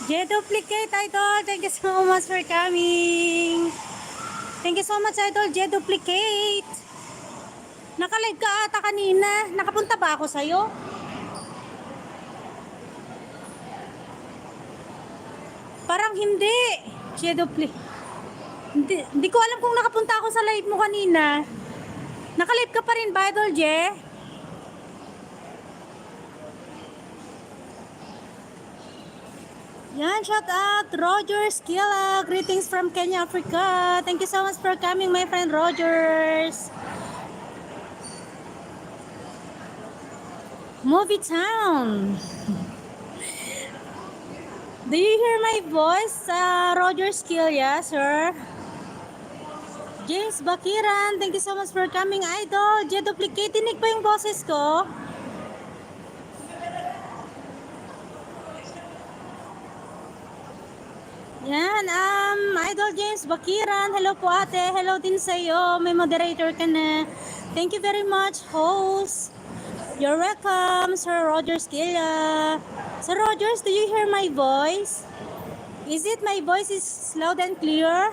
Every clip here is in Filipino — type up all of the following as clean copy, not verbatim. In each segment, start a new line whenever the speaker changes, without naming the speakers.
J-Duplicate, Idol. Thank you so much for coming. Thank you so much, Idol. J-Duplicate. Nakalive ka ata kanina. Nakapunta ba ako sa'yo? Parang hindi. J-Duplicate. Hindi ko alam kung nakapunta ako sa live mo kanina. Nakalive ka pa rin ba, Idol J? Yan, shout out Roger Skilla. Greetings from Kenya, Africa. Thank you so much for coming, my friend Rogers. Movie Town. Do you hear my voice, Roger Skilla, sir? James Bakiran, thank you so much for coming, Idol. J-Duplicate, tinig pa yung boses ko. Yan, Idol James Bakiran, hello po ate, hello din sa'yo, may moderator ka na. Thank you very much, host. You're welcome, Sir Rogers Skilla. Sir Rogers, do you hear my voice? Is it my voice is loud and clear?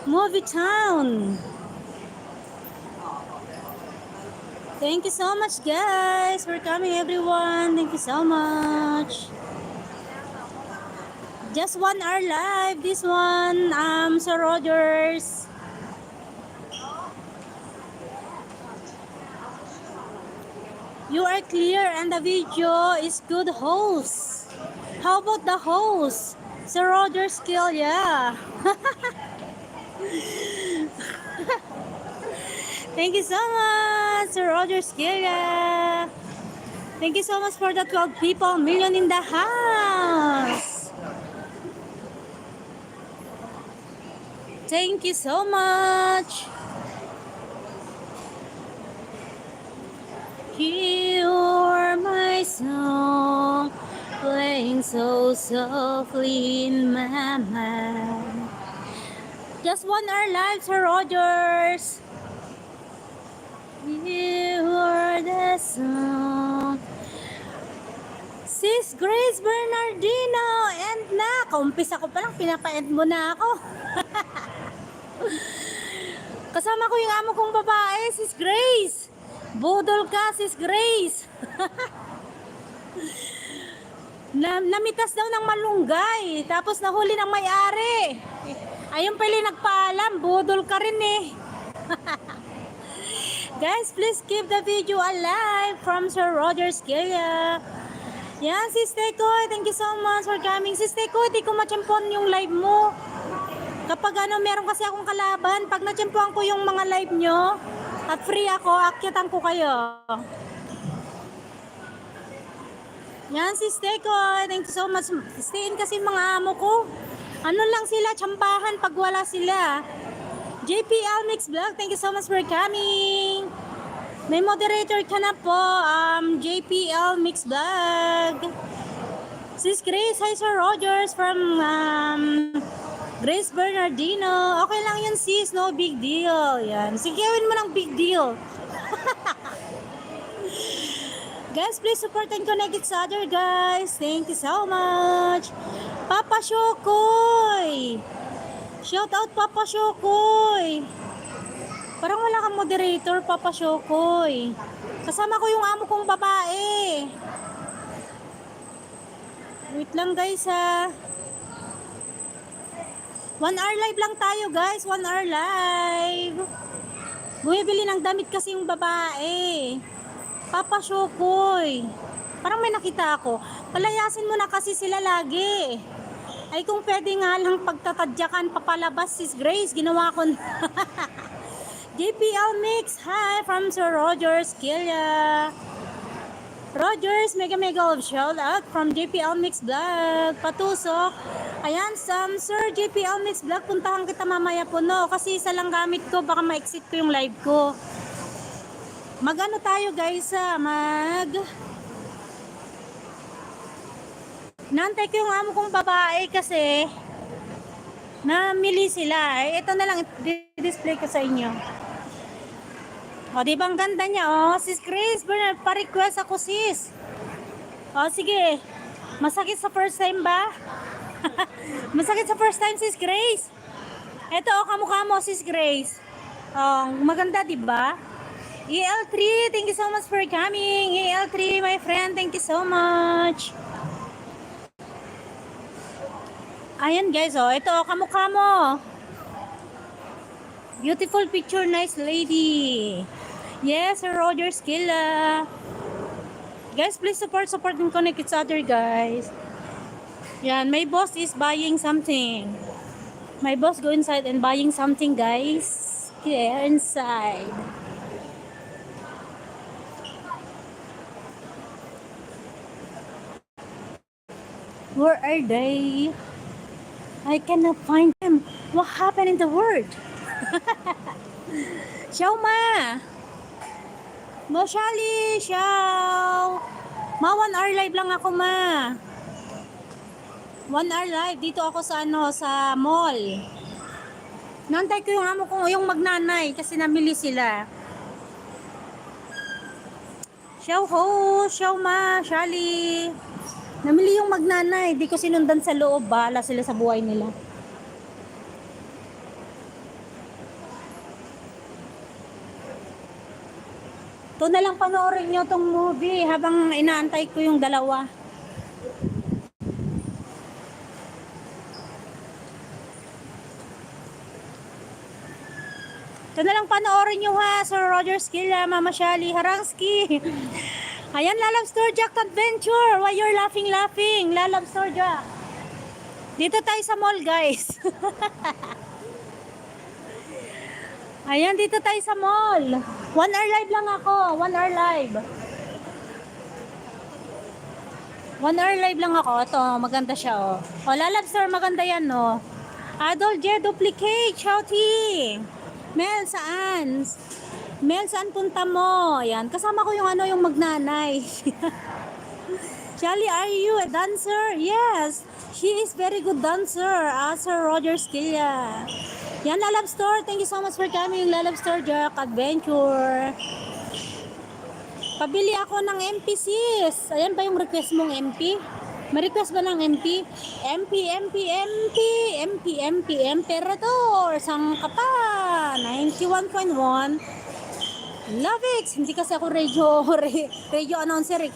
Movie Town. Thank you so much, guys, for coming, everyone. Thank you so much. Just 1 hour live, this one, Sir Rogers. You are clear and the video is good, host. How about the host? Sir Rogers Skill, yeah. Thank you so much, Sir Roger Skilla. Thank you so much for the 12 people, million in the house. Thank you so much. Hear my song playing so softly in my mind. Just 1 hour live, Sir Rogers. You are the song. Sis Grace Bernardino, end na. Kaumpisa ko pa lang, pinapa-end mo na ako. Kasama ko yung amo kong babae, Sis Grace. Budol ka, Sis Grace. Namitas daw ng malunggay, tapos nahuli ng may-ari. Ayun pala nagpaalam, budol ka rin eh. Guys, please keep the video alive from Sir Roger Skilla. Yan, Sis Tekoy, thank you so much for coming. Sis Tekoy, di ko matyampon yung live mo. Kapag meron kasi akong kalaban, pag natyampon ko yung mga live nyo, at free ako, akyatan ko kayo. Yan, Sis Tekoy, thank you so much. Stayin kasi mga amo ko. Ano lang sila, tsambahan pag wala sila. JPL Mix Vlog, thank you so much for coming. May moderator ka na po, JPL Mix Vlog. Sis Grace, hi Sir Rogers from Grace Bernardino. Okay lang yun sis, no big deal. Yan, sige gawin mo ng big deal. Guys, please support and connect each other, guys. Thank you so much. Papa Shokoy. Shout out Papa Shokoy. Parang wala kang moderator, Papa Shokoy. Kasama ko yung amo kong babae. Wait lang guys ha. 1 hour live lang tayo guys, 1 hour live. Bumibili ng damit kasi yung babae. Papa Shokoy. Parang may nakita ako. Palayasin mo na kasi sila lagi. Ay kung pwede nga lang pagtatadyakan papalabas Sis Grace, ginawa ko na. JPL Mix, hi from Sir Rogers Skilla. Rogers, mega of shout out from JPL Mix Vlog. Patusok. Ayan, Sir JPL Mix Vlog, puntahan kita mamaya po no. Kasi isa lang gamit ko, baka ma-exit ko yung live ko. Mag-ano tayo guys Nantay ko yung amo kong babae kasi namili sila. Ito na lang, i-display ko sa inyo. O, di ba ang ganda niya? O, sis Grace, pa-request ako, sis. O, sige. Masakit sa first time ba? Masakit sa first time, sis Grace. Ito, o, kamukha mo, sis Grace. O, maganda, di ba? EL3, thank you so much for coming. EL3, my friend, thank you so much. Ayan guys, oh, ito, kamukha mo. Beautiful picture, nice lady. Yes, Sir Roger Skilla. Guys, please support and connect each other, guys. Yan, my boss is buying something. My boss go inside and buying something, guys. Here inside. Where are they? I cannot find them. What happened in the world? Xiao Ma! Mo Shali! Xiao! Ma, 1 hour live lang ako, ma. 1 hour live. Dito ako sa sa mall. Nantay ko yung amo ko, yung magnanay, kasi namili sila. Xiao Ho! Xiao Ma! Shali! Namili yung magnanay. Di ko sinundan sa loob. Bahala sila sa buhay nila. Ito na lang panoorin nyo tong movie habang inaantay ko yung dalawa. Ito na lang panoorin nyo ha, Sir Roger Skilla, Mama Shali, Harangsky. Ayan, Lalab Store Jack Adventure. Why you're laughing? Lalab Store Jack. Dito tayo sa mall, guys. Ayan, dito tayo sa mall. 1 hour live lang ako. 1 hour live. 1 hour live lang ako. Ito, maganda siya, oh. O, Lalab Store, maganda yan, no. Adol J, duplicate, shouting. Mel, saan? Mel, saan punta mo? Ayan, kasama ko yung yung magnanay. Charlie, are you a dancer? Yes, she is very good dancer. Sir Roger Skilla. Yan, Lalab Store. Thank you so much for coming. Lalab Store Jack Adventure. Pabili ako ng MP, sis. Ayan ba yung request mong MP? May request ba ng MP? MP, Emperador. Sangkapa. 91.1. Love it! Hindi kasi ako radio announcer eh.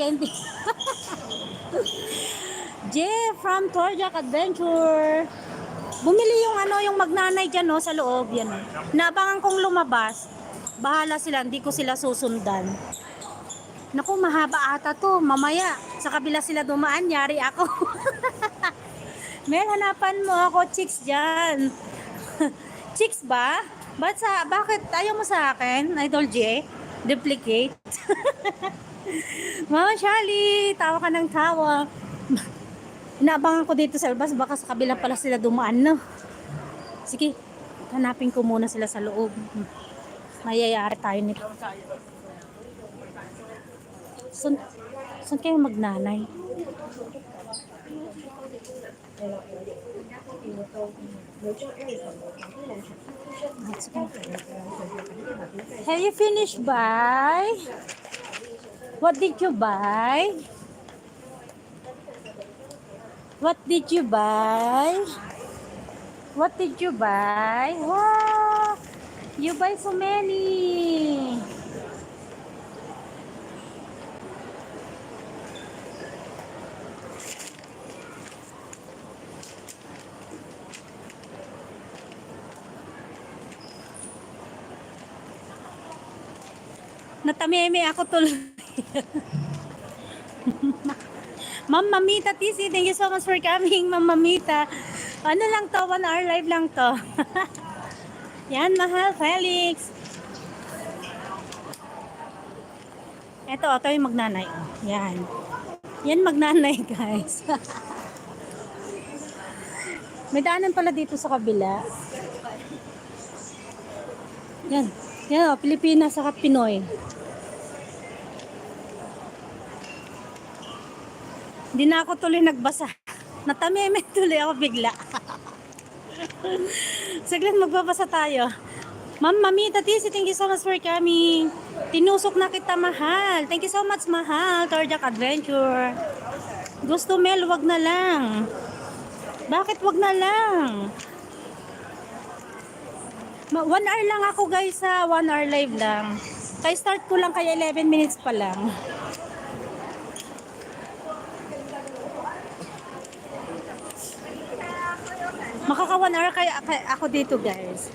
Jeff from Torjak Adventure. Bumili yung yung magnanay dyan, no, sa loob. Yan. Naabangan kong lumabas. Bahala sila, hindi ko sila susundan. Naku, mahaba ata to. Mamaya, sa kabila sila dumaan, yari ako. Mel, hanapan mo ako, chicks dyan. Chicks ba? Bakit ayaw mo sa akin, Idol J? Duplicate? Mama Shali, tawa ka ng tawa. Inaabangan ko dito sa labas, baka sa kabila pala sila dumaan, no? Sige, hanapin ko muna sila sa loob. Mayayari tayo nito. Saan kayo magnanay? Have you finished buy? What did you buy? What did you buy? What did you buy? Wow! You buy so many. Natameme ako tuloy. Ma'am Mamita TC, thank you so much for coming, Ma'am Mamita. Ano lang to, 1 hour live lang to. Yan, mahal, Felix. Ito yung magnanay. Yan. Yan magnanay, guys. May daanan pala dito sa kabila. Yan. Yan, Pilipinas saka Pinoy. Hindi na ako tuloy nagbasa. Natameme tuloy ako bigla. Saglit magbabasa tayo. Ma'am Mamita Tisi, thank you so much for coming. Tinusok na kita, mahal. Thank you so much, mahal. Torjak Adventure. Gusto Mel, wag na lang. Bakit wag na lang? 1 hour lang ako guys ha. 1 hour live lang. Kaya start ko lang kaya 11 minutes pa lang. Makaka 1 hour kaya ako dito guys.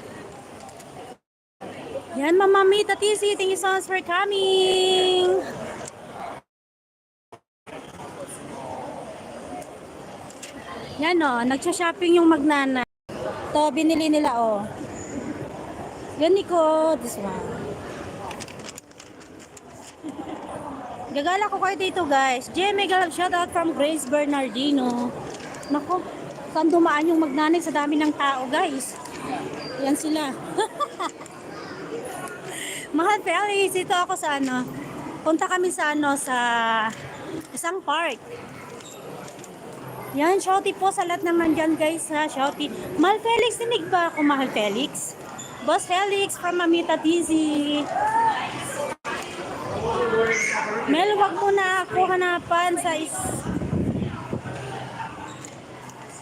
Yan, Mama Mita TC, thank you so much for coming. Yan o, nagsha-shopping yung magnana. Ito, binili nila o. Yan Nico, this one. Gagala ko kayo dito guys. Mega love shoutout from Grace Bernardino. Nako, saan dumaan yung magnanay sa dami ng tao guys. Yan sila. Mahal Felix, ito ako sa ano. Punta kami sa ano, sa isang park. Yan, shouty po sa lahat naman dyan guys ha, shouty. Mahal Felix, tinig ba ako Mahal Felix? Boss Felix from Mamita Tizi. Mel, wag mo na ako hanapan sa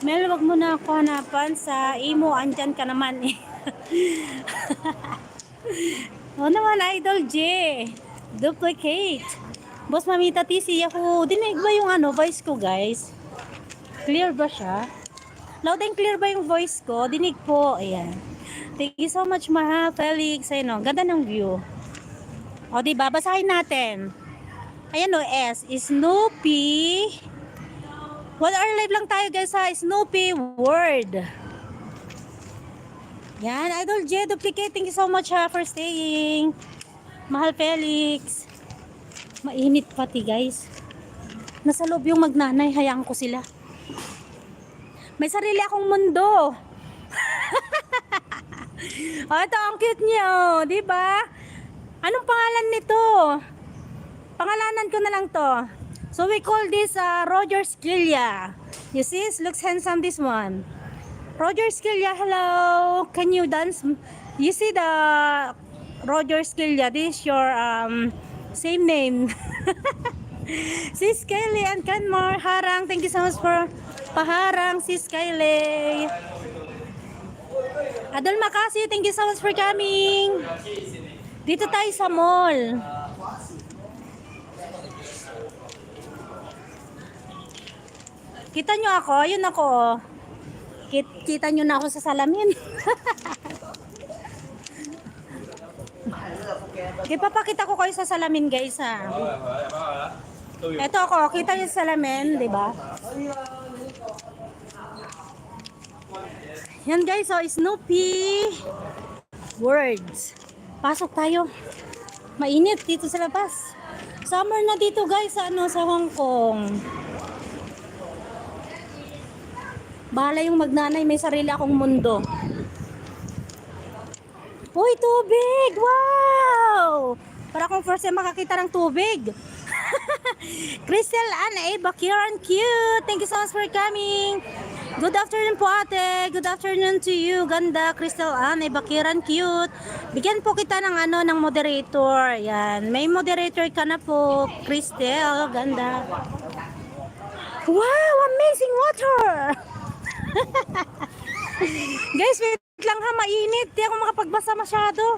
Mel, wag mo na ako hanapan sa imo, andyan ka naman eh. O naman, Idol J. Duplicate. Boss Mamita TC, Yahoo. Dinig ba yung ano, voice ko, guys? Clear ba siya? Loud and clear ba yung voice ko? Dinig po. Ayan. Thank you so much, Mahal Felix. Ayun o, ganda ng view. O, diba? Basahin natin. Ayan o, S. Snoopy. 1 hour live lang tayo, guys, ha? Snoopy World. Yan, Idol J, Duplicate, thank you so much ha, for staying. Mahal Felix. Mainit pati guys. Nasa loob yung magnanay, hayaan ko sila. May sarili akong mundo. Oh, ito ang cute niyo, di ba? Anong pangalan nito? Pangalanan ko na lang to. So we call this Roger Skillia. You see, looks handsome this one. Roger Skillia, hello. Can you dance? You see the Roger Skillia, this is your same name. Sis Kylie and Canmore Harang, thank you so much for paharang, Sis Kylie. Adol Makasi, thank you so much for coming. Dito tayo sa mall. Kita nyo ako, yun ako. Kita nyo na ako sa salamin. Ipapakita ko kayo sa salamin guys ha. Ito ako, kita nyo sa salamin, di ba? Yan guys, so Snoopy Words. Pasok tayo. Mainit dito sa labas. Summer na dito guys sa ano, sa Hong Kong. Bahala yung magnanay, may sarili akong mundo. Uy, tubig! Wow! Para akong first time makakita ng tubig. Crystal Anne, Bakiran, cute! Thank you so much for coming. Good afternoon po ate. Good afternoon to you. Ganda, Crystal Anne, Bakiran, cute. Bigyan po kita ng ano, ng moderator. Yan. May moderator ka na po, Crystal. Ganda. Wow! Amazing water! Guys, wait lang ha, mainit. Di ako makapagbasa masyado.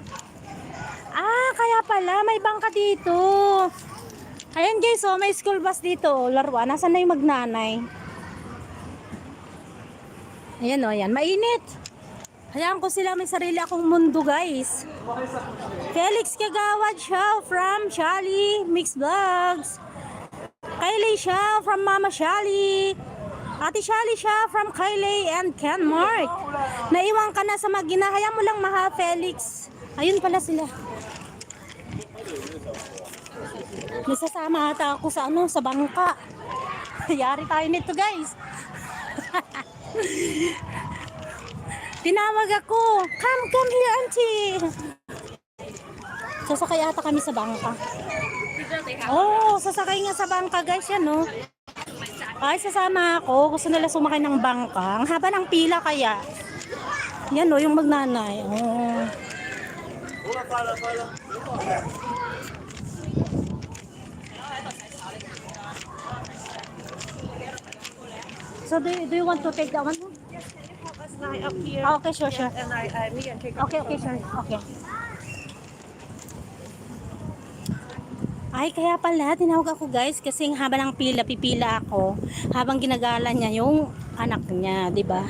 Ah, kaya pala, may bangka dito. Ayan guys, oh, may school bus dito. Laruan, nasaan na yung magnanay? Ayan o, ayan, mainit. Hayaan ko sila, may sarili akong mundo guys. Felix Kagawad siya from Shali Mix Vlogs. Kylie siya from Mama Shali. Ate Shali siya from Kylie and Ken Mark. Naiwan ka na sa magina. Hayaan mo lang Maha Felix. Ayun pala sila. Nasasama ata ako sa ano, sa bangka. Yari tayo nito guys. Tinawag ako. Come here auntie. Sasakay ata kami sa bangka. Oh, sasakay nga sa bangka guys yan no. Ay, sasama ako. Gusto nila sumakay ng bangka. Ang haba ng pila kaya. Yan o, yung magnanay. Oh. So do you want to take that one?
Line up here.
Oh, okay, sure, sure.
And me and take
Okay, okay, sure. Okay. Ay, kaya pala, tinawag ako guys kasi haba ng pila, pipila ako habang ginagala niya yung anak niya, di ba?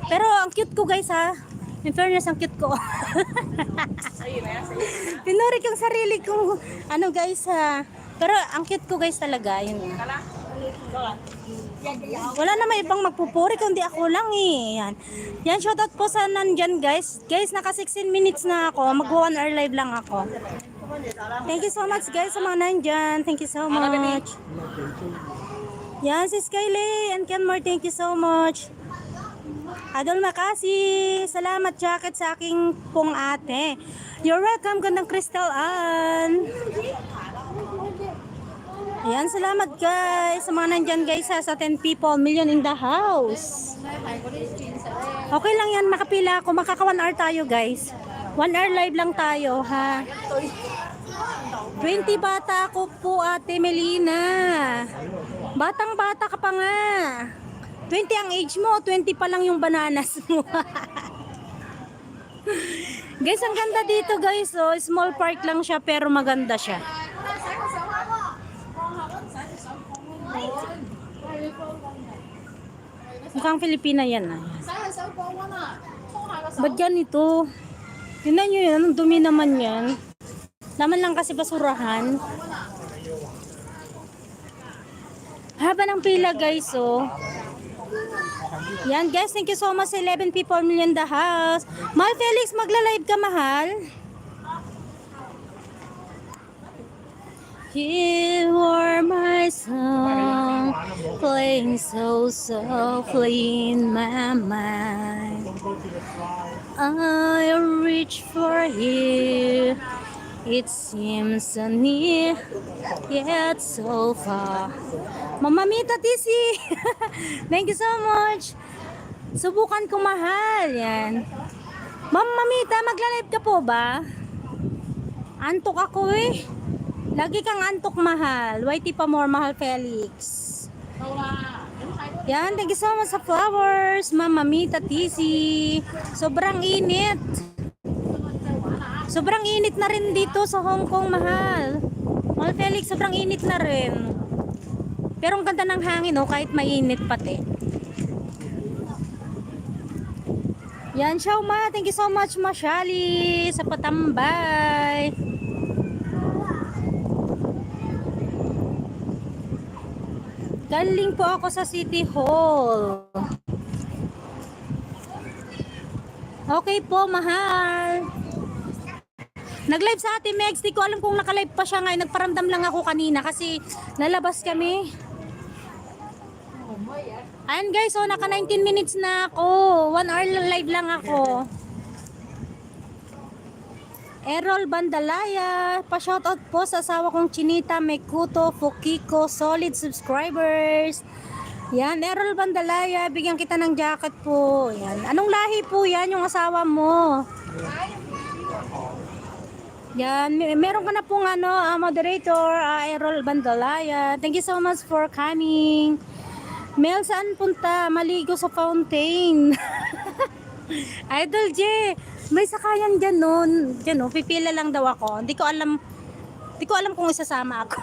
Pero ang cute ko guys ha. In fairness, ang cute ko. Pinuri ko yung sarili kong ano guys ha. Pero ang cute ko guys talaga, yun. Wala na may ibang magpupuri kundi ako lang eh. Yan. Yan, shoutout po sa nandyan guys. Guys, naka 16 minutes na ako. Mag 1 hour live lang ako. Thank you so much guys sa mga nandyan. Thank you so much. Yan, si Skylie and Kenmore, thank you so much. Adol Makasi, salamat jacket sa aking pong ate. You're welcome, gandang Crystal Ann. Ayan, salamat guys sa mga nandyan guys ha, sa 10 people, million in the house. Okay lang yan, makapila ako, makaka 1 hour tayo guys. 1 hour live lang tayo ha. 20 bata ako po ate Melina. Batang bata ka pa nga. 20 ang age mo, 20 pa lang yung bananas mo. Guys, ang ganda dito guys, oh. Small park lang siya pero maganda siya. Mukhang Filipina yan ah. Ba't ganito? Tignan nyo yan, ang dumi naman yan. Laman lang kasi basurahan. Haba ng pila guys, oh. Yan guys, thank you so much sa 11 people million the house. Mahal Felix, magla-live ka mahal. You are my song, playing so softly in my mind. I reach for you. It seems so near, yet so far. Mama Mita Tisi, thank you so much. Subukan ko mahal, yan. Mama Mita, magla-live ka po ba? Antok ako eh. Lagi kang antok mahal. YT pa more mahal Felix. Yan, thank you so much sa flowers. Mama Mita Tisi. Sobrang init. Sobrang init na rin dito sa Hong Kong, mahal. Mahal Felix, sobrang init na rin. Pero ang ganda ng hangin, oh, kahit mainit pati. Yan, Shauma, thank you so much, Mashali, sa patambay. Galing po ako sa City Hall. Okay po, mahal. Nag-live sa Ate Megs, di ko alam kung naka-live pa siya ngayon. Nagparamdam lang ako kanina kasi lalabas kami. Ayan guys, so naka 19 minutes na ako. 1 hour live lang ako. Errol Bandalaya, pa-shoutout po sa asawa kong Chinita Mekuto Fukiko, solid subscribers. Yan, Errol Bandalaya, bigyan kita ng jacket po. Yan. Anong lahi po yan yung asawa mo? Yan, meron ka na pong ano, moderator, Errol Bandalaya. Thank you so much for coming. Mel, saan punta? Maligo sa fountain. Idol J, may sakayan dyan nun. Dyan no, pipila lang daw ako. Hindi ko alam kung isasama ako.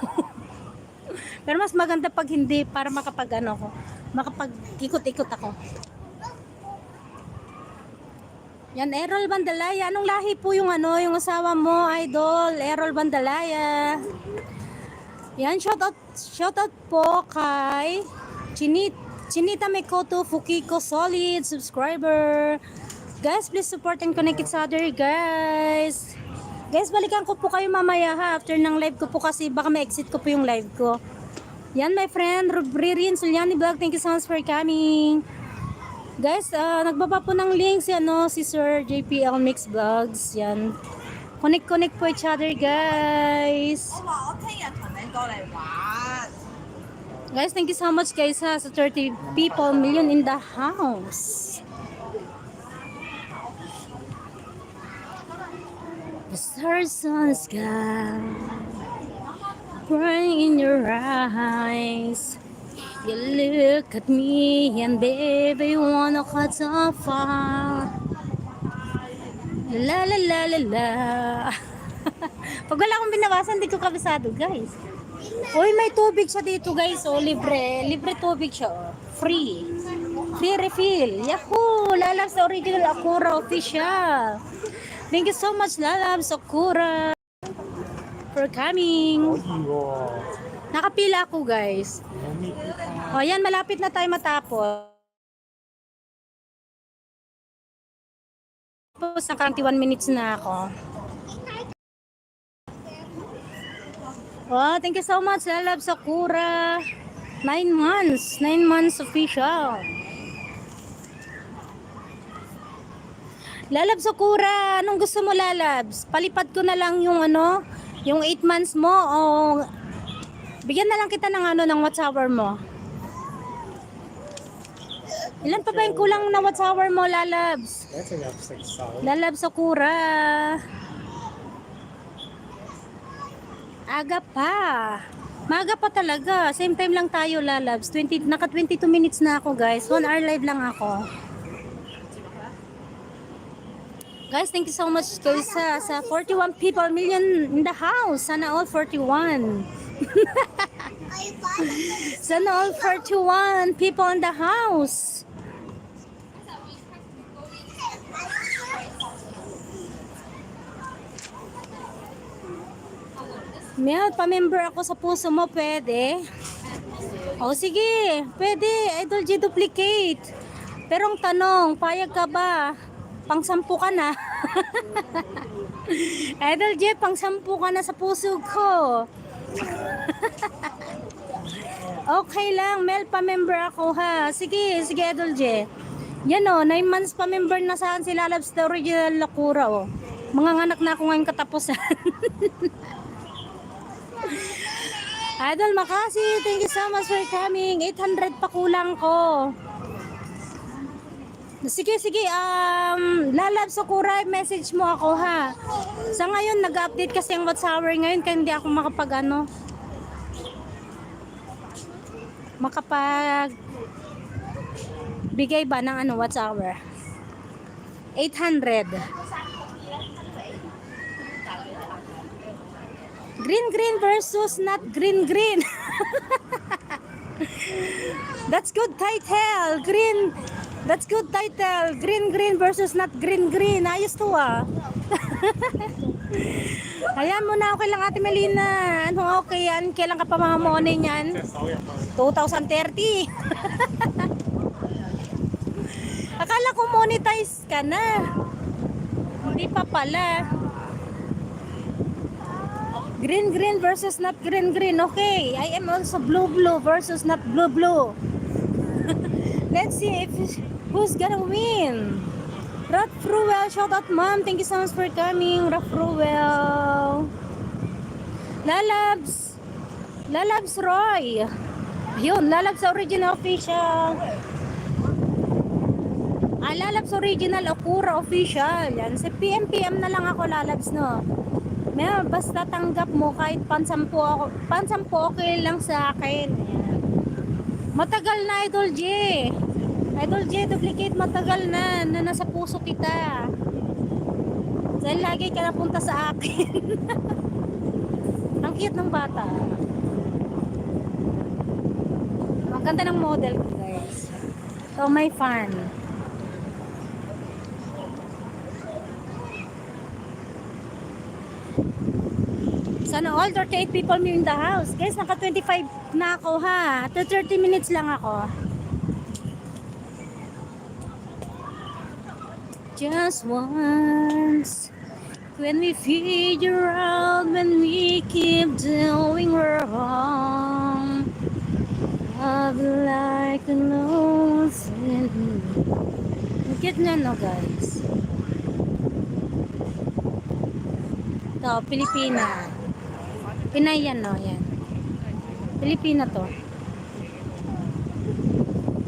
Pero mas maganda pag hindi, para makapag ano ko, makapag-ikot-ikot ako. Yan, Errol Bandalaya. Anong lahi po yung ano, yung asawa mo, idol? Errol Bandalaya. Yan, shoutout po kay Chinita Mekoto Fukiko, solid subscriber. Guys, please support and connect each other, guys. Guys, balikan ko po kayo mamaya ha, after ng live ko po kasi baka ma-exit ko po yung live ko. Yan, my friend, Ririn Sulyani Vlog, thank you so much for coming. Guys, nagbaba po ng link si Sir JPL Mix Vlogs. Yan. Connect po each other, guys. Guys, thank you so much guys ha, sa 30 people, million in the house. The stars on the sky, burning in your eyes. You look at me and baby, you wanna cut so far. La la la la la. Pag wala akong binawasan, hindi ko kabisado, guys. Uy, may tubig siya dito, guys. Oh, libre. Libre tubig siya, oh. Free. Free refill. Yahoo! Lalabs the original Akura official. Thank you so much, Lalabs Akura, for coming. Nakapila ako, guys. O, yan. Malapit na tayo matapos. Tapos, naka 21 minutes na ako. Oh, thank you so much, Lalabs Sakura. 9 months. 9 months official. Lalabs Sakura, anong gusto mo, Lalabs? Palipad ko na lang yung ano, yung 8 months mo o bigyan na lang kita ng ano, ng watch hour mo. Ilan pa ba yung kulang na watch hour mo, Lalabs?
That's enough, like solid.
Lalabs Sakura. Aga pa. Maga pa talaga. Same time lang tayo, Lalabs. Naka 22 minutes na ako, guys. 1 hour live lang ako. Guys, thank you so much guys sa 41 people million in the house. Sana all 41. Sana all 41 people in the house. Mel, pa-member ako sa puso mo, pwede? O sige, pwede. Idol G duplicate. Pero ang tanong, payag ka ba? Pang-sampu ka na. Idol G, pang-sampu ka na sa puso ko. Okay lang, Mel, pa-member ako ha. Sige, sige Idol G. Yan o, 9 months pa-member na saan si Lalabs the original Lakura o. Mga anak na ako ngayong katapusan. Idol Makasi, thank you so much for coming. 800 pa kulang ko. Sige, sige. Lalabs Sakura, message mo ako ha. Sa ngayon, nag-update kasi ang watch hour ngayon kaya hindi ako makapag bigay ba ng ano, watch hour. 800. Green versus not green. That's good title. That's good title. Green versus not green. Ayos to ah. Ayan muna, okay lang Ate Melina. Ano okay yan? Kailan ka pa mamamonin yan? 2030. Akala ko monetize ka na. Hindi pa pala. Green versus not green. Okay, I am also blue versus not blue. Let's see if who's gonna win. Raf Ruel, shout out mom. Thank you so much for coming. Raf Ruel. Lalabs Roy. Ayun, Lalabs original official. Lalabs original Akura official. Yan, sa PM na lang ako Lalabs no. May basta tanggap mo kahit pansampu okay lang sa akin. Ayan. Matagal na Idol J duplicate, matagal na nasa puso kita. Dahil lagi ka napunta sa akin. Ang cute ng bata. Ang ganda ng model ko guys. So may fan. Sana all 38 people me in the house. Guys, naka 25 na ako ha. 30 minutes lang ako. Just once, when we figure out, when we keep doing wrong, I'll be like an ocean. Cute na no guys. Ito, Pilipina. Pinay yan, no? Yan. Pilipina to.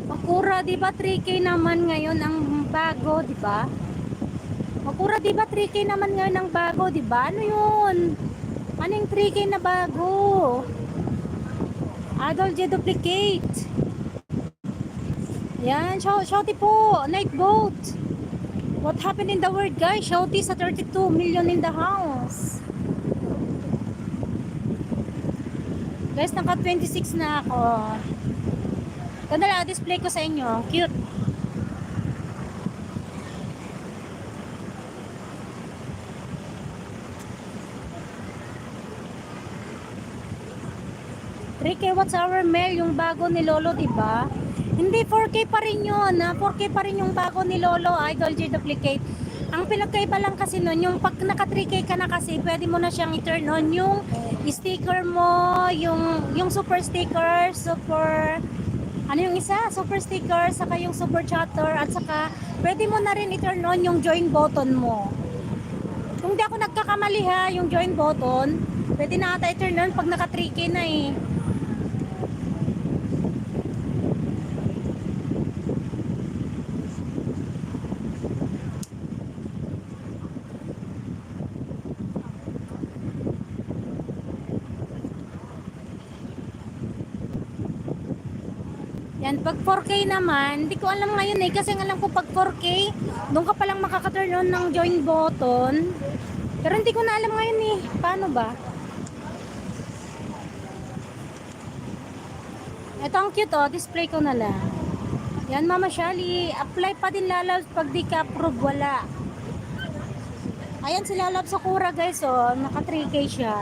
Akura, di ba? 3K naman ngayon ang bago, di ba? Makura, di ba 3K naman ngayon ang bago, di ba? Ano yun? Ano yung 3K na bago? Adol J duplicate. Yan, Shouty po, night boat. What happened in the world, guys? Shouty sa 32 million in the house. Guys, naka 26 na ako. Ito na lang, display ko sa inyo. Cute. Ricky, what's our mail? Yung bago ni Lolo, di ba? Hindi, 4K pa rin yun. 4K pa rin yung bago ni Lolo, Idol J Duplicate. Ang pinagkaiba lang kasi nun, yung pag naka 3K ka na kasi, pwede mo na siyang i-turn on yung sticker mo, yung super sticker, ano yung isa? Super sticker, saka yung super chatter, at saka pwede mo na rin i-turn on yung join button mo. Kung di ako nagkakamali ha, yung join button, pwede na ata i-turn on pag naka 3K na eh. Yan, pag 4K naman, hindi ko alam ngayon eh, kasi alam ko pag 4K, doon ka palang makaka-turn on ng join button. Pero hindi ko na alam ngayon eh, paano ba? Ito ang cute oh, display ko na lang. Yan Mama Shali, apply pa din lalabs pag di ka approve, wala. Ayan si Lalab Sakura guys oh, naka 3K siya.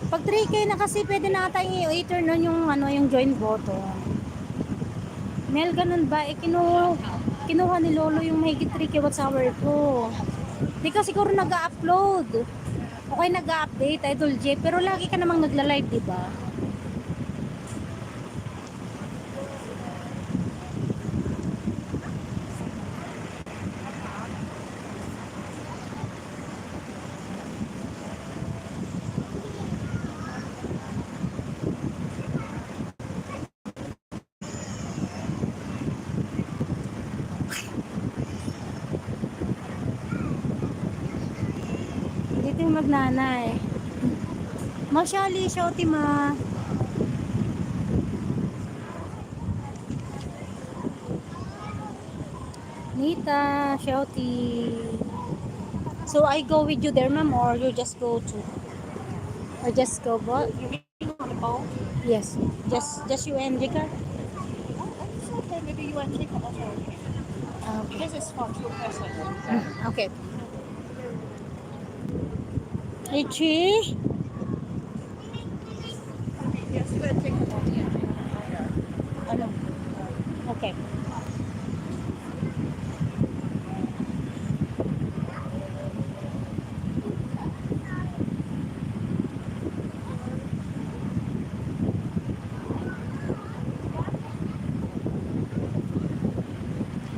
Pag 3K na kasi pwede na tayong i-turn on yung, yung join button. Mel, ganun ba? Kinuha ni Lolo yung mahigit 3K watts hour ko. Di ka siguro nag-upload. Okay, nag-update, Idol J. Pero lagi ka namang nagla-live, di ba? Dito yung magnanay. Masyali, Shouty ma. Nita, Shouty. So I go with you there, ma'am, or you just go to? Or just go, but?
You mean on the boat?
Yes. Just you and Jika?
It's okay, maybe you want to take a also.
Okay.
This is for 2 persons.
Okay. Ichi?
Yes, you want to take a boat, yeah.
Ano? Okay.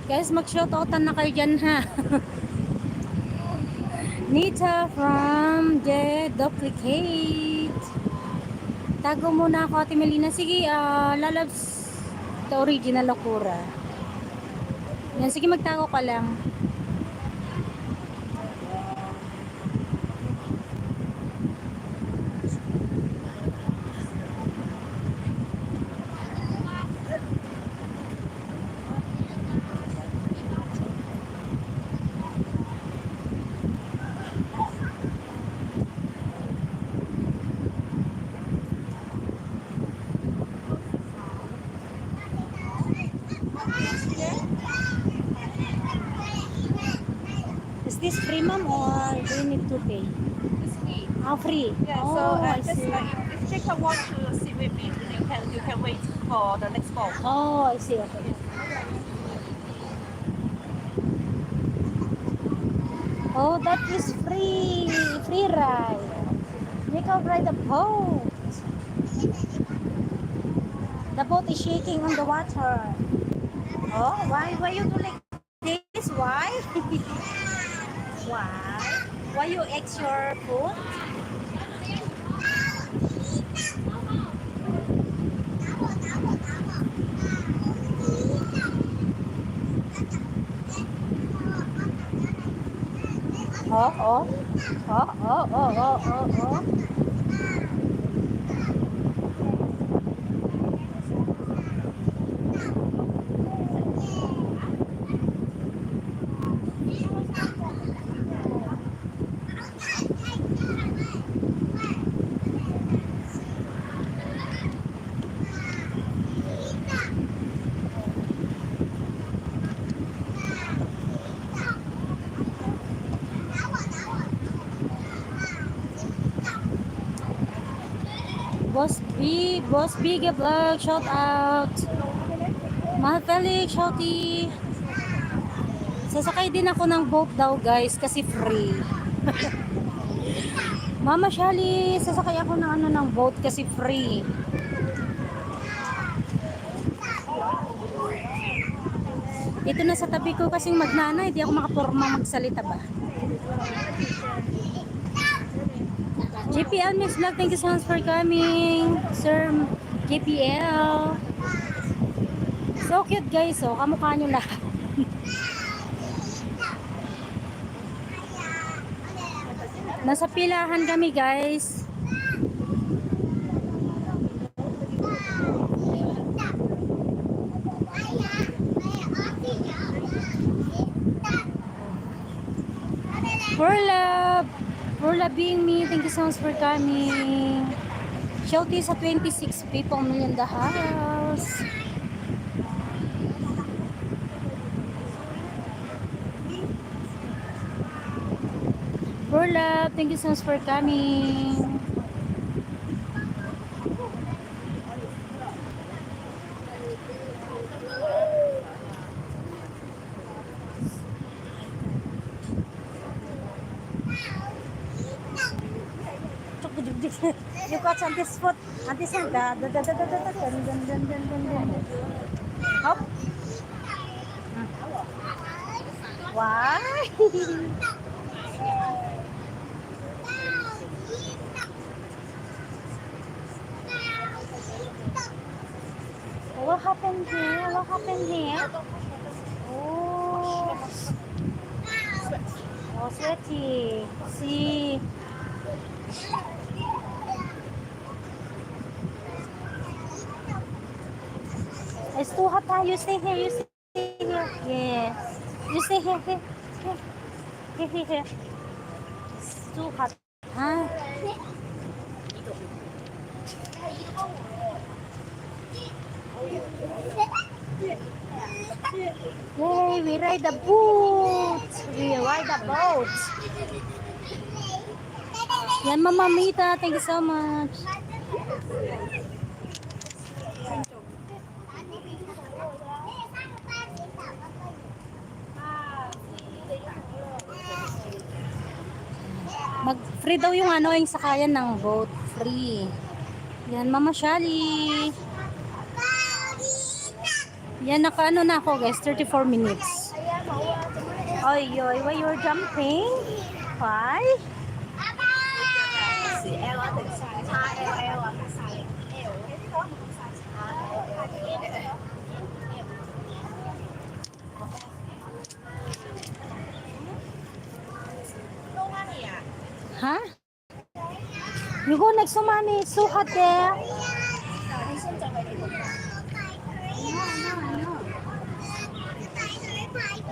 Guys, mag-shoutoutan na kayo dyan ha. Nita from The Duplicate. Tago muna ako, Ate Melina. Sige, lalabs the original Okura. Yan, sige magtago ka lang. Is this free, ma'am, or do you need to pay?
It's free.
Free.
Yeah,
Oh,
so
I
just,
see.
if Jacob wants to sit with me, you can wait for the next boat.
Oh, I see. Okay. Oh, that is free. Free ride. You can ride the boat. The boat is shaking on the water. Oh, why you do like this? Why? Why? Why you ex your foot? Oh, oh. Oh, oh, oh, oh, oh, oh. Boss Big Vlog, shout out. Mahal Felix, shouty. Sasakay din ako ng boat daw guys kasi free. Mama Shali, sasakay ako ng ng boat kasi free. Ito na sa tabi ko kasing magnana, hindi ako makaporma magsalita ba. JPL Mix Vlog, thank you so much for coming. Sir JPL. So cute guys, oh, kamukha nyo lahat. Nasa pilahan kami guys. For love being me, thank you so much for coming. Shouty sa 26 people in the house. For love, thank you so much for coming. You got on this foot, on this hand, hop. Why? What happened here? What happened here? Oh, oh, sweaty. See. It's too hot. You stay here. You stay here. Yes. You stay here. Here. Here. Here. Here. It's too hot. Huh? Yay! We ride the boat. We ride the boat. Yan, Mama Mita. Thank you so much. Mag-free daw yung yung sakayan ng boat. Free. Yan, Mama Shali. Yan, naka na ako guys. 34 minutes. Oy, oy, why you're jumping? Why? Huh? You go next to mommy. It's so hot there.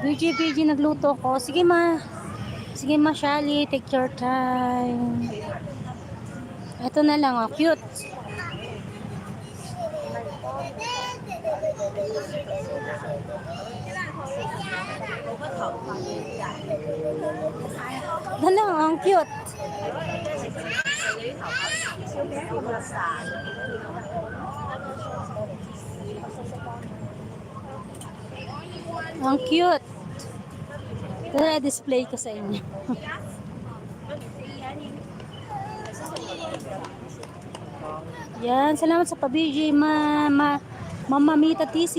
BG, nagluto ko. Sige ma. Sige ma, Shali. Take your time. Ito na lang, oh. Cute. Ano, ang cute. Ang cute. Ito display ko sa inyo. Yan, salamat sa pabiji, Mama Mita TC,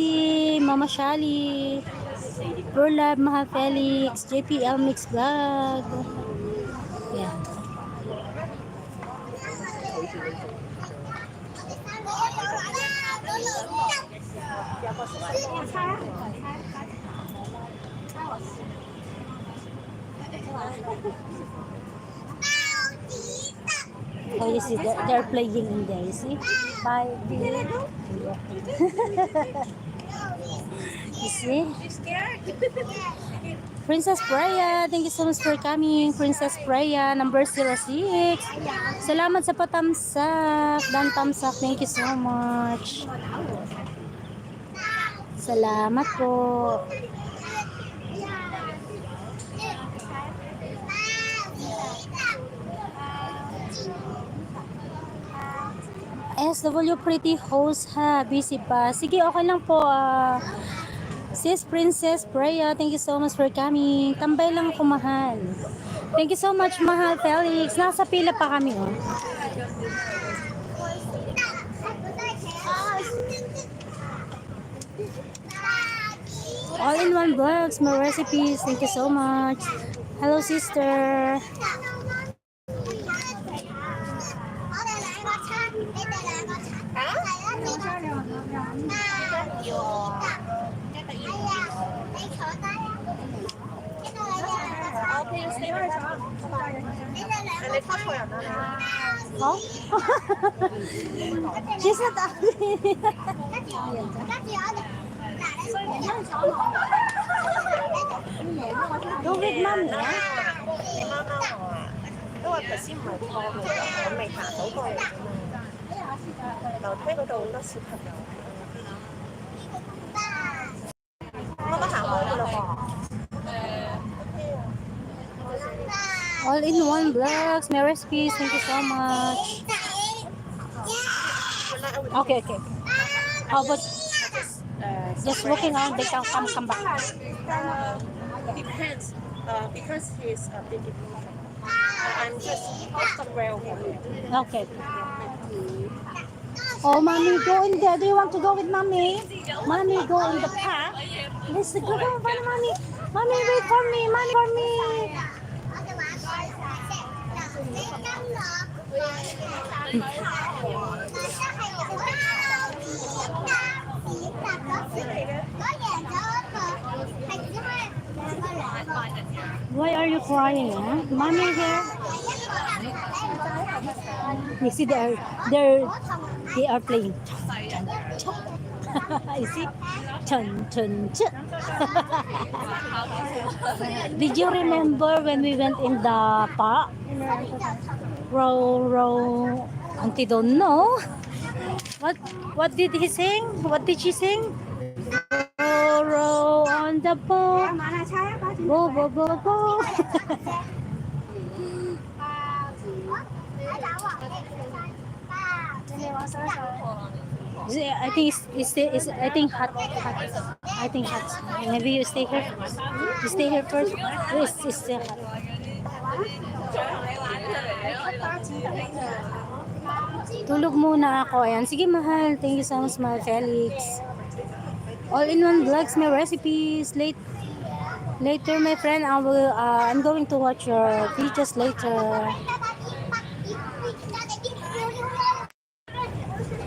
Mama Shali, Burlab, Mahal Felix, JPL Mix Vlog. Yan. Oh, you see, they're playing in there, you see? Bye. You see? Princess Freya, thank you so much for coming. Princess Freya, number 06. Salamat sa patamsak. Dan tamsak, thank you so much. Salamat po. SW pretty host ha, busy pa. Sige, okay lang po. Sis Princess Freya, thank you so much for coming. Tambay lang ako, mahal. Thank you so much, mahal Felix. Nasa pila pa kami, oh. All-in-one vlogs, my recipes. Thank you so much. Hello, sister. Oh? She's not ugly. Go with mom, yeah?
因為頭先唔係拖嘅，我未行到過嚟㗎嘛。樓梯嗰度好多小朋友，我都行開㗎啦噃。
All-in-one vlogs, my recipes. Thank you so much. Okay. How about just walking around? They can come back.
Depends. Because he's a bit different. I'm just somewhere over here.
Okay. Oh, mommy, go in there. Do you want to go with mommy? Mommy, go in the park. Let's go, mommy. Mommy, wait for me. Mommy, for me. Why are you crying, huh? Mommy here. You see, they are playing. You see? Chun chun chun. Did you remember when we went in the park? Row. Auntie don't know. What did he sing? What did she sing? Row on the boat. Go. I think hot. I think hot. Maybe you stay here first. You stay here first. It's still hot. Tulog muna ako. Ayan. Sige, mahal. Thank you so much, mahal Felix. All-in-one vlogs, my recipes. Later, my friend, I'm going to watch your videos later.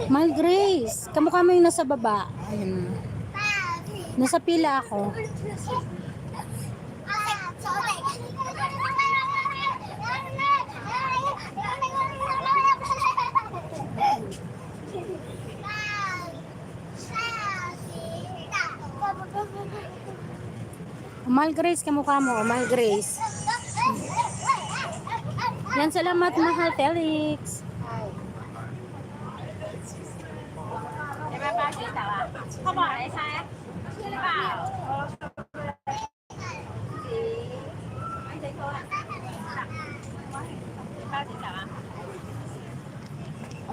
Mahal Grace, kamukha mo yung nasa baba. Ayun. Nasa pila ako. Mahal Grace, kamukha mo. Mahal Grace. Yan, salamat mahal Felix.
พ่อบอกอะไรใช่หรือเปล่า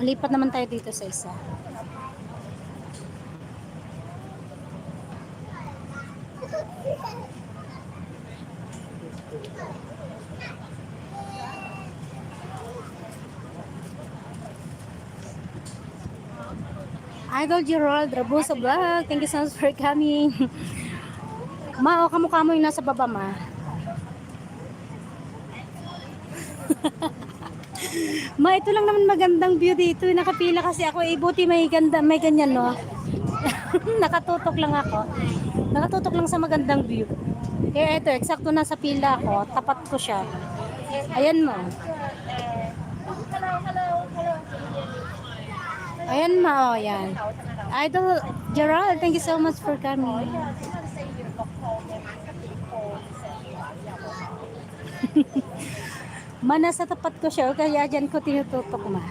Lipat naman tayo dito sa isa. Idol Gerald Rabusa Vlog, thank you so much for coming. Ma, kamukha mo yung nasa baba, ma. Ma, ito lang naman magandang view dito. Nakapila kasi ako. Buti may ganyan, no? Nakatutok lang ako. Nakatutok lang sa magandang view. Eh, ito, eksakto na sa pila ko. Tapat ko siya. Ayan mo. Ayan mo, oh, yan. Idol Gerald, thank you so much for coming. Nasa tapat ko siya, kaya dyan ko tinututok ma.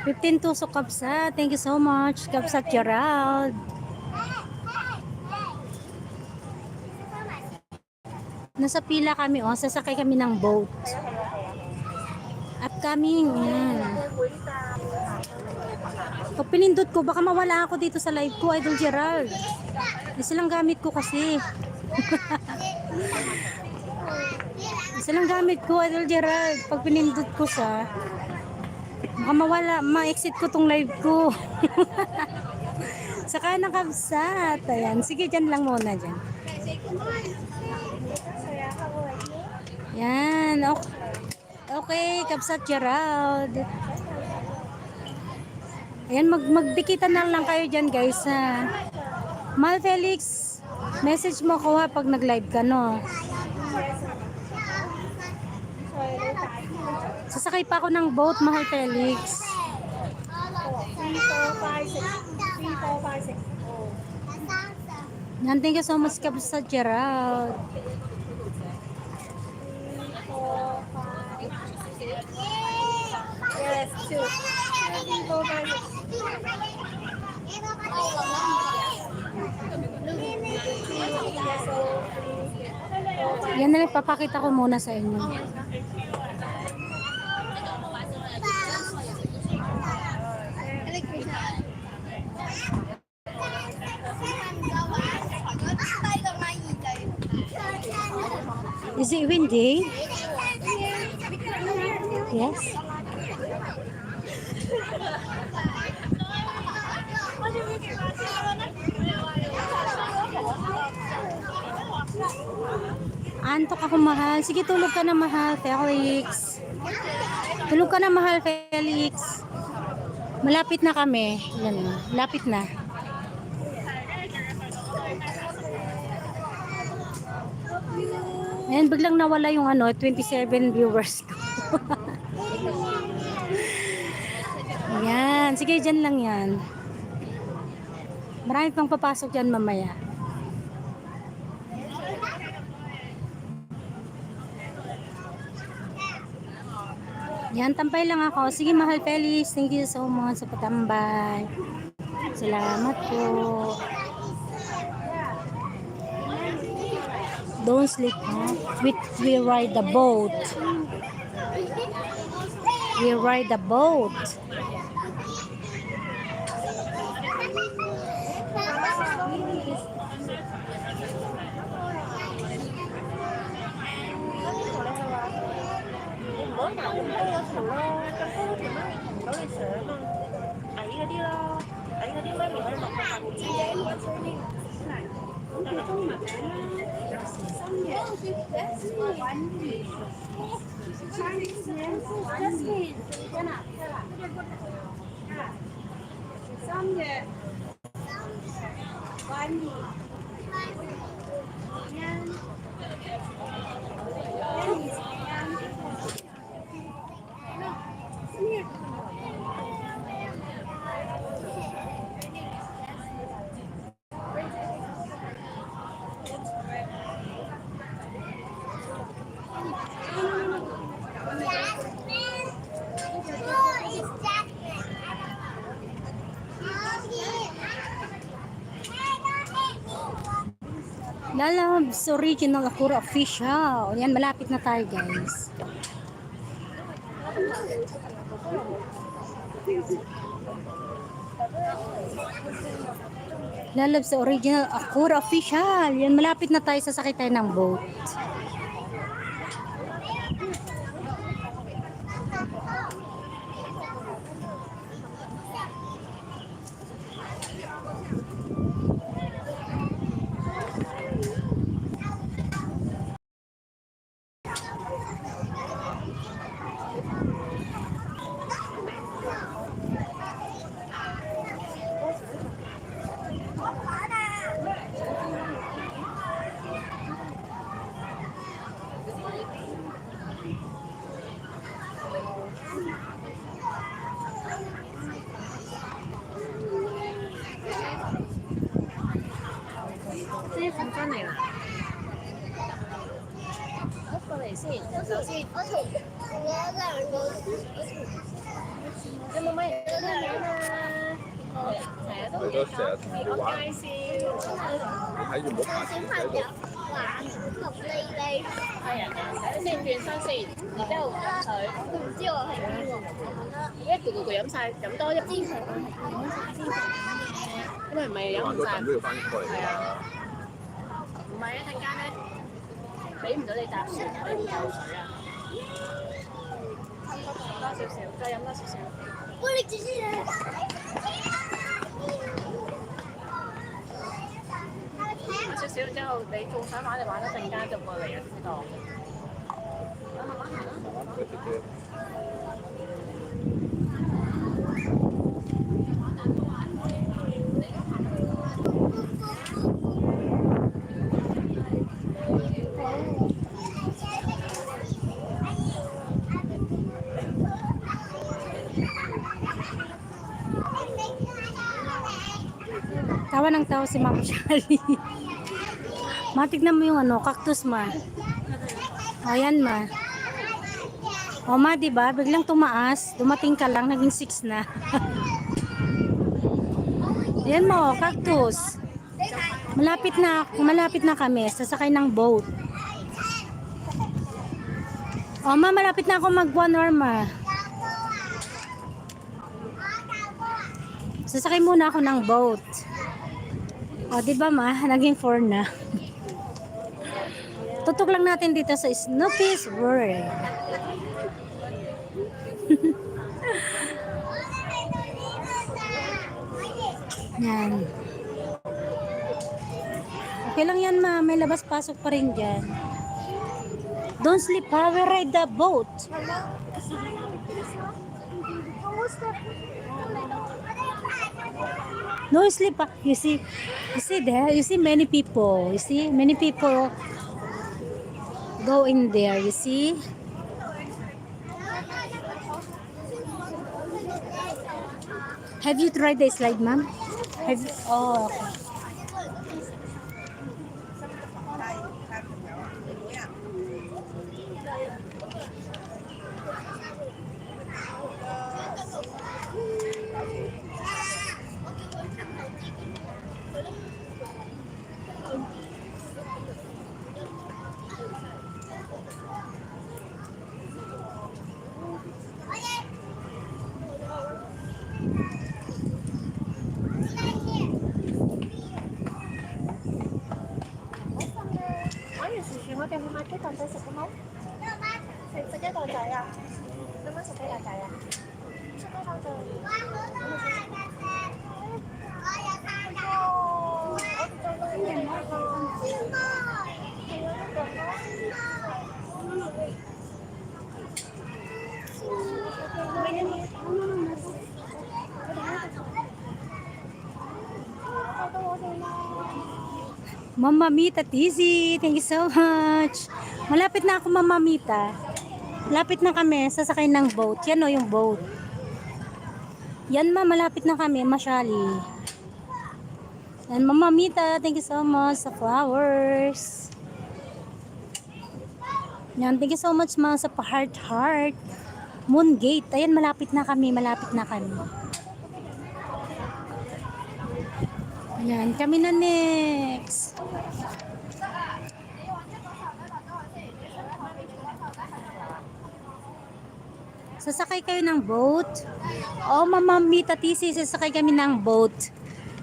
$15 tusok kabsa. Thank you so much. Kabsat Gerald. Nasa pila kami, oh. Sasakay kami ng boat. Upcoming. Yan. Pag pinindot ko, baka mawala ako dito sa live ko, Idol Gerald. Isa lang gamit ko kasi. Isa lang gamit ko, Idol Gerald. Pag pinindot ko sa baka mawala, ma-exit ko tong live ko. Saka nakabsat. Ayan. Sige, dyan lang muna dyan. Yan. Okay. Okay, kabsat Gerald. Ayan, magdikitan na lang kayo dyan, guys. Ha? Mal Felix, message mo ko ha pag nag-live ka, no? Sasakay pa ako ng boat, Mahal Felix.
3, 4, 5, 6. 3, 4, 5, 6.
Yan, thank you so much, kabsat Gerald.
3, 4, 5, 6. Yes, 2. 3, 4, 5, 6.
Yan na lang, papakita ko muna sa inyo. Is it windy? Yes. Antok ako, mahal. Sige, tulog ka na, mahal, Felix. Tulog ka na, mahal, Felix. Malapit na kami. Yan, lapit na. Ayan, biglang nawala yung 27 viewers ko. Ayan, sige, dyan lang yan. Marami pang papasok dyan mamaya. Yan, tampay lang ako. Sige, mahal Felix, thank you so much sa patambay. Salamat po. Don't sleep, huh? We ride the boat. We ride the boat.
Mới nào cũng có thằng lo trong có thì nó lại sợ mà ấy là đi lo ấy là đi mấy mình ăn mặc hàng của chị đấy Lalabs Original Akura Official. Yan, malapit na tayo, guys.
Lalab sa original Akura official. Yan, malapit na tayo, sasakay tayo ng boat.
佢都成日同你玩，睇住唔好爬住喺度。
係啊，先轉身先，然之後飲水。佢唔知我係邊喎。一個個飲晒，飲多一支佢。因為唔係飲唔晒。
玩到陣都要翻過嚟㗎。
唔係一陣間咧，俾唔到你搭船，你會有水啊。多少少，再飲多少少。少少之後，你仲想玩，你玩一陣間就過嚟啊，知道。慢慢行啦。
慢慢佢直接。
Tawa ng tawa si Ma'am Shally. Matignan mo yung ano, cactus ma. O yan ma. O ma, diba? Biglang tumaas. Dumating ka lang, naging 6 na. Yan mo, cactus. Malapit na kami. Sasakay ng boat. O ma, malapit na ako mag 1 hour ma. Sasakay muna ako ng boat. O, diba ma? Naging 4 na. Tutok lang natin dito sa Snoopy's World. Yan. Okay lang yan ma. May labas-pasok pa rin dyan. Don't sleep ha. We ride the boat. No sleep ha. You see there. You see many people. You see many people go in there. You see. Have you tried the slide, ma'am? Have you? Oh, okay. Mama Mita Tizi, thank you so much. Malapit na ako Mama Mita. Malapit na kami, sasakay ng boat. Yan o yung boat. Yan ma, malapit na kami, Shally. Yan Mama Mita, thank you so much sa flowers. Yan, thank you so much ma sa heart. Moon Gate, ayan malapit na kami. Yan, kami na next. Sasakay kayo ng boat? Oh, Mama Mita Tisi, sasakay kami ng boat.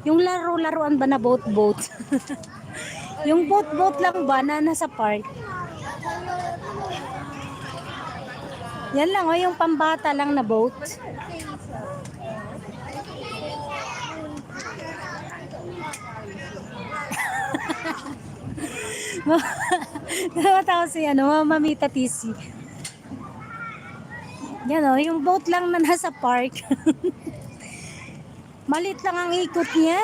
Yung laro-laruan ba na boat-boat? Yung boat-boat lang ba na nasa park? Yan lang, oh, yung pambata lang na boat. Nakatawa si Mama Mita Tisi. Yan, oh, yung boat lang na nasa park. Malit lang ang ikot niya.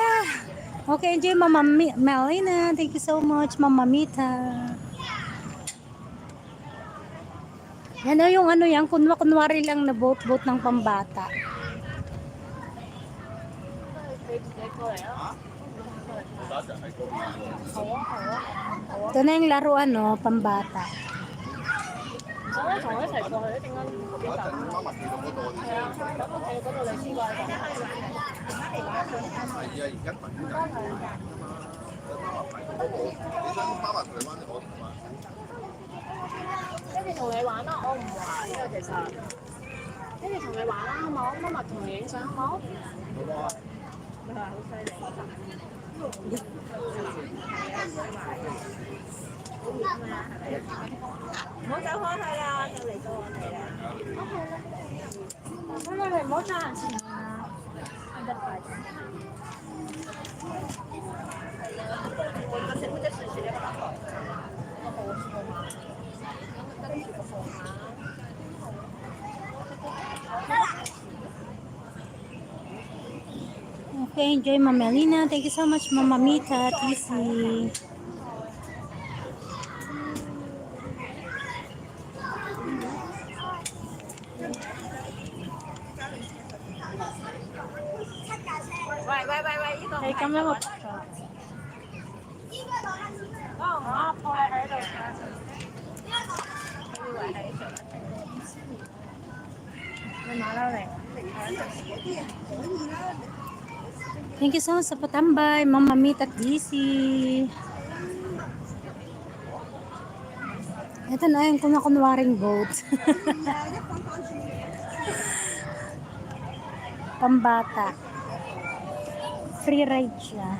Okay, enjoy Mama Melina. Thank you so much, Mama Mita. Yan o yung yan, kunwari lang na boat ng pambata. Ito na yung laruan, no, pambata.
我同佢一齊過去，一陣間嗰邊搭。係啊，咁我喺嗰度你試過係講。
係啊，而家等緊。你想媽媽同你玩定我同你玩？
跟住同你玩啦，我唔玩嘅其實。跟住同你玩啦，好冇？媽媽同你影相好冇？
好啊。
係好犀利。唔好走開去啦，就嚟到我哋啦。咁我哋唔好再行前啦，得快啲。我嗰隻水水咧，我冇錯嘛，跟住個貨碼。
Okay, enjoy Mama Melina. Thank you so much, Mama Mita, TC.
喂，呢個
係咁樣我
我我係喺度。以為喺度。你馬騮嚟。
Thank you so much sa patambay, Mama Mita at DC. Ito na yung kunwaring boat. Pambata. Free ride siya.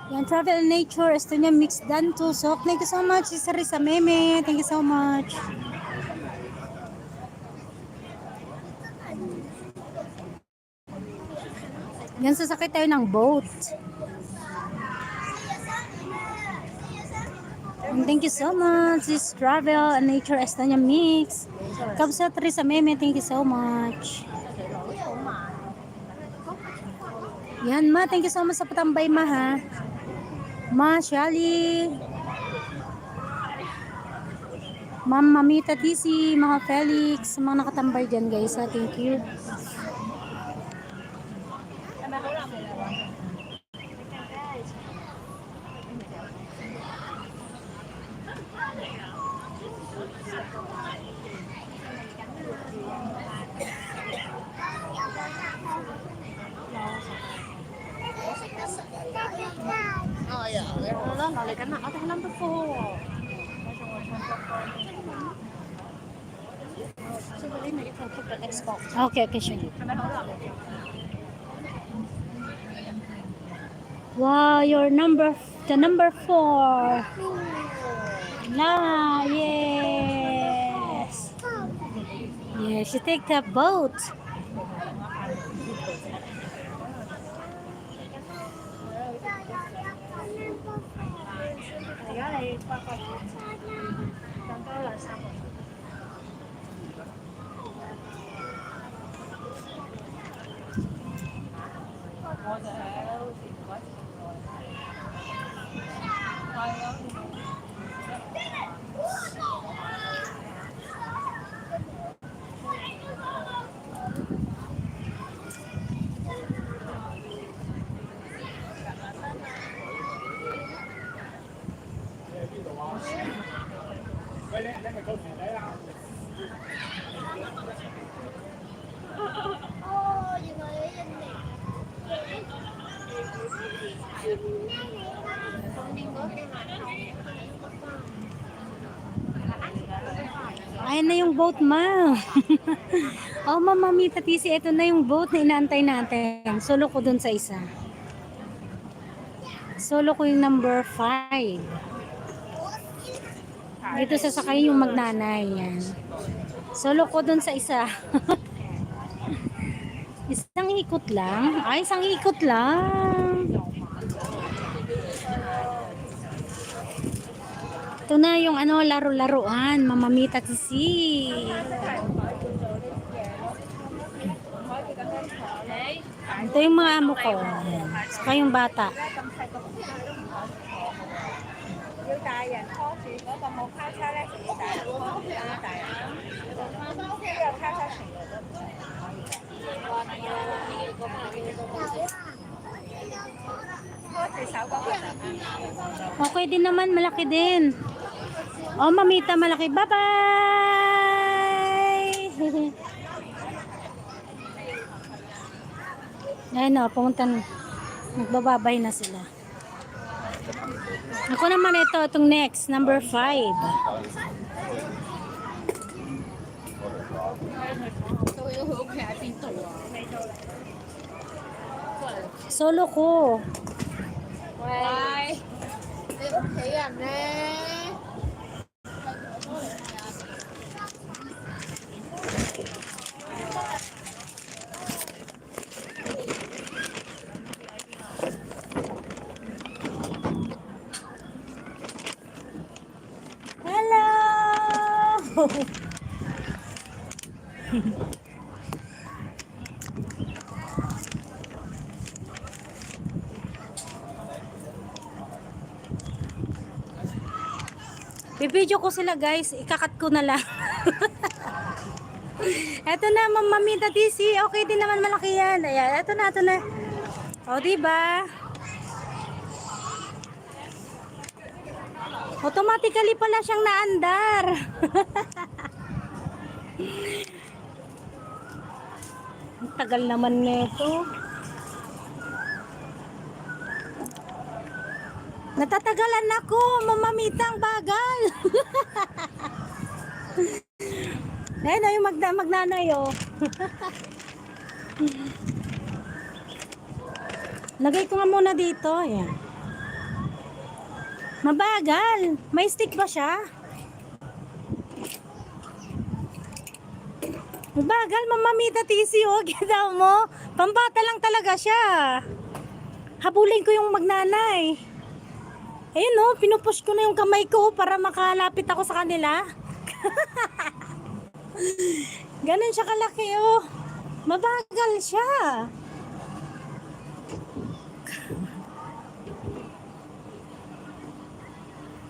Yan, Travel and Nature, Estonia Mix Dan Tusok. Thank you so much, Risa Meme. Thank you so much. Yan, sasakay tayo ng boat. And thank you so much, this Travel and Nature Estonia Mix. Kapsa Risa Meme, thank you so much. Yan, ma, thank you so much sa patambay, ma, ha. Ma, Shali, Ma'am Mamita TC, mga Felix, mga nakatambay dyan guys, ha? Thank you. Okay, okay, sure. Wow, you're the number 4. Nah, yes. Yes, you take the boat. Ayan na yung boat, ma. Oh, Mamita Tisi, ito na yung boat na inaantay natin. Solo ko dun sa isa. Solo ko yung number 5. Dito sasakay yung magnanay. Yan. Solo ko dun sa isa. Isang ikot lang. Ay, isang ikot lang. Ito na yung ano, laro-laruan. Mamita Tisi. Ito yung mga amo ko. Saka yung bata. Okay din naman, malaki din. Oh, Mamita, malaki. Bye-bye! Ayan o, pumunta na. Nagbababay na sila. Ako naman itong next, number 5. Solo ko.
Why? Thấy à nè.
Hello! Bibidyo ko sila guys, ikakat ko na lang. Eto na, Mamita Tisi. Okay din naman, malaki yan. Ayan, eto na, eto na. O, diba? Automatically pala siyang naandar. Ang tagal naman nito. Natatagalan ako, Mamita, ang bagal. Ayun na yung magnanay, oh. Lagay ko nga muna dito, ayan. Mabagal. May stick ba siya? Mabagal, Mamita Tisi, oh. Kita mo? Pambata lang talaga siya. Habulin ko yung magnanay. Ayun, oh. Pinupush ko na yung kamay ko para makalapit ako sa kanila. Ganun siya kalaki, oh. Mabagal siya.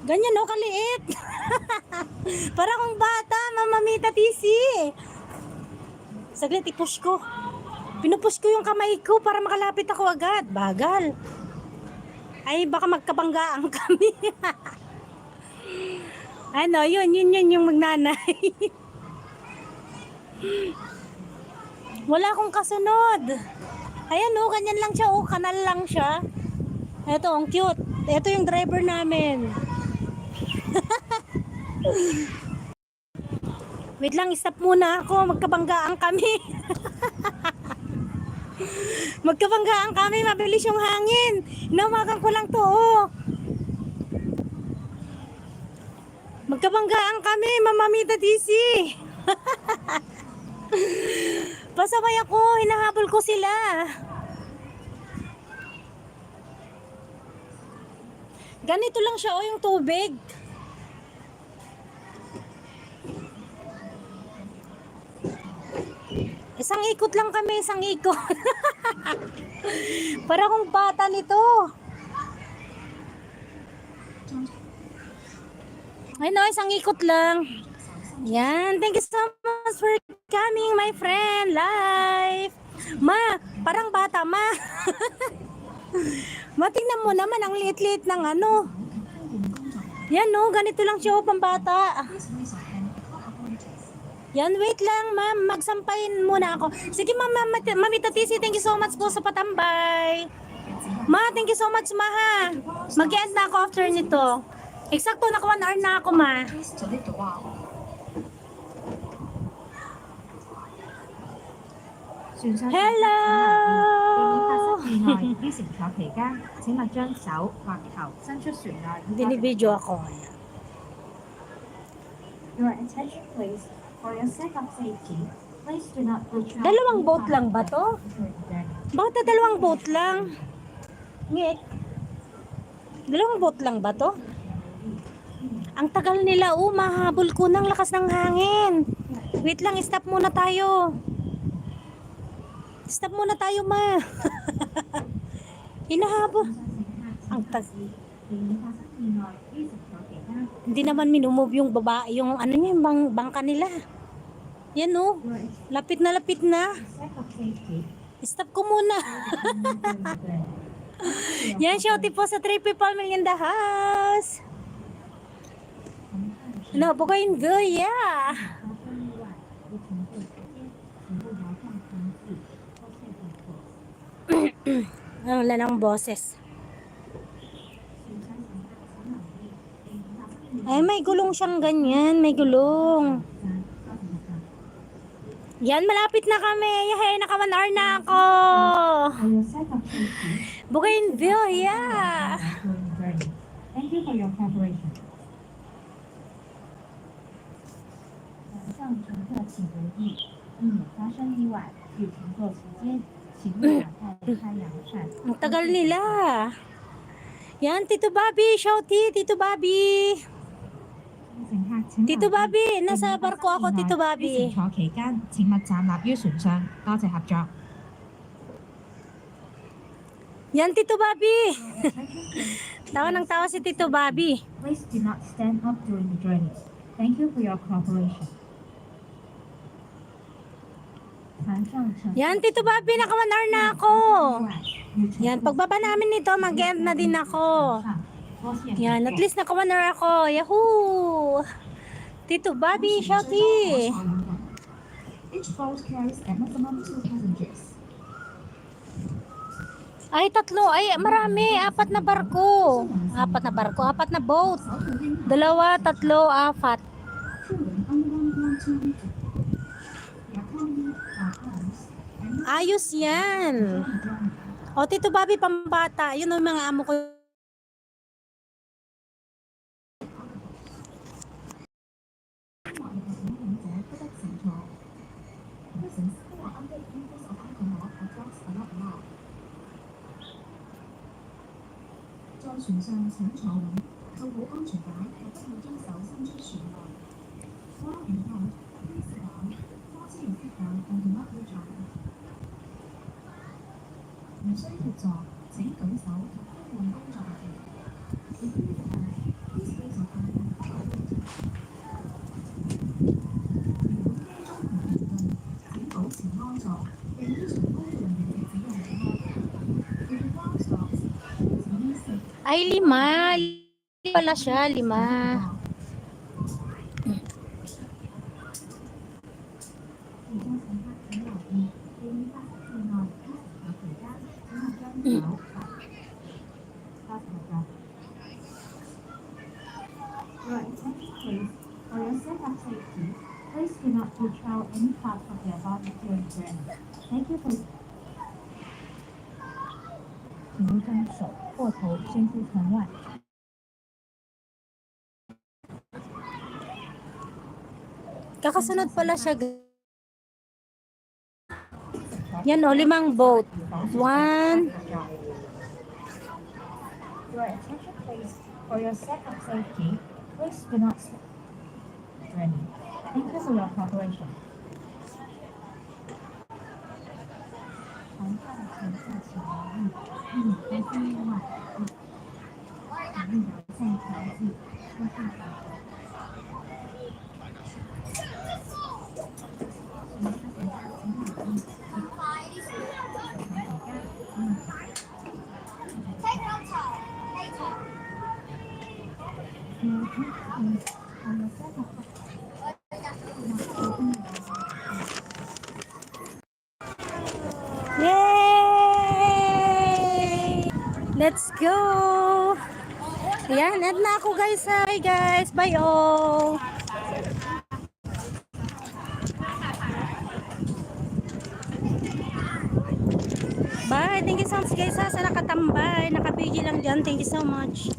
Ganyan, oh, kaliit. Para akong bata, Mamita Tisi. Saglit, i-push ko. Pinupush ko yung kamay ko para makalapit ako agad. Bagal. Ay, baka magkabanggaan kami. Ano, yun yung magnanay. Wala akong kasunod. Ayan, oh, ganyan lang siya, oh, kanal lang siya. Ito, ang cute. Ito yung driver namin. Wait lang, stop muna ako. Magkabanggaan kami. Magkabanggaan kami, mabilis yung hangin. Inawakan ko lang to, oh. Magkabanggaan kami, Mamita Tisi. Pasaway ako, hinahabol ko sila. Ganito lang siya, oh, yung tubig. Isang ikot lang kami, isang ikot. Para akong bata nito. Ay no, isang ikot lang. Yan, thank you so much for coming, my friend, live. Ma, parang bata, ma. Matingnan mo naman, ang liit-liit ng ano. Yan no, ganito lang siya, oh, pambata. Yan, wait lang, ma'am. Magsampayin muna ako. Sige, ma'am, Mamita Tisi, thank you so much po sa patambay. Ma, thank you so much, ma, ha. Mag-end na ako after nito. Eksakto, naka 1 hour na ako, ma. Hello!
於乘坐期間，請勿將手或頭伸出船內。
Dinibidyo ako.
Your attention please. For your sake of safety, please do not retract.
Dalawang boat lang ba to? Bakit na dalawang boat lang? Ngek. Dalawang boat lang ba to? Ang tagal nila, oh, mahabol ko ng lakas ng hangin. Wait lang, stop muna tayo. Stop muna tayo, ma. Hinahabol. Ang hindi naman minumove yung babae, yung ano niya, yung bangka nila. Yan, oh. Lapit na lapit na. Stop ko muna. Yan, shouty po sa 3 people in the house. Ano, bukayin go, yeah. Ang wala ng boses. Ay, may gulong siyang ganyan. May gulong. Yan, malapit na kami. Yahay, naka 1 hour na ako. Bukayin view, yeah.
Thank you for your cooperation. 上乘客请留意，避免发生意外。与乘坐期间，请勿打开太阳伞。
Ang tagal nila. Yan, Tito Bobby. Shouty, Tito Bobby. Tito Bobby, nasa barko ako, Tito Bobby.
乘坐期間，請勿站立於船上。多謝合作。
Yan, Tito Bobby. Tawa ng tawa si Tito Bobby.
Please do not stand up during the journey. Thank you for your cooperation. 船上乘
Yan, Tito Bobby, naka 1 hour na ako. Yan, pagbaba namin nito, mag-end na din ako. Yan, at least naka 1 hour ako. Yahoo! Tito Bobby, shouty.
Each boat carries a maximum 2 passengers.
Ay, tatlo. Ay, marami. 4 na barko. 4 na barko. 4 na boat. 2, 3, 4. Ayos yan. O, Tito Bobby, pambata. Yun ang mga amo ko. Ay, 5. Pala siya, 5.
For your sake of safety, please do not withdraw any part of your body during the journey. Thank you for. 请勿将手或头伸出船外。
Kakasunod pala siya. Yan o, 5 boat. 1.
Your attention please. For your sake of safety, please do not stop. Journey. Thank you for your cooperation. 船上乘客请留意，避免发生意外。请勿在船际出现
Yay! Let's go! Ayan, end na ako guys. Hi guys. Bye all. Bye. Thank you so much guys sa nakatambay. Nakapigil lang dyan. Thank you so much.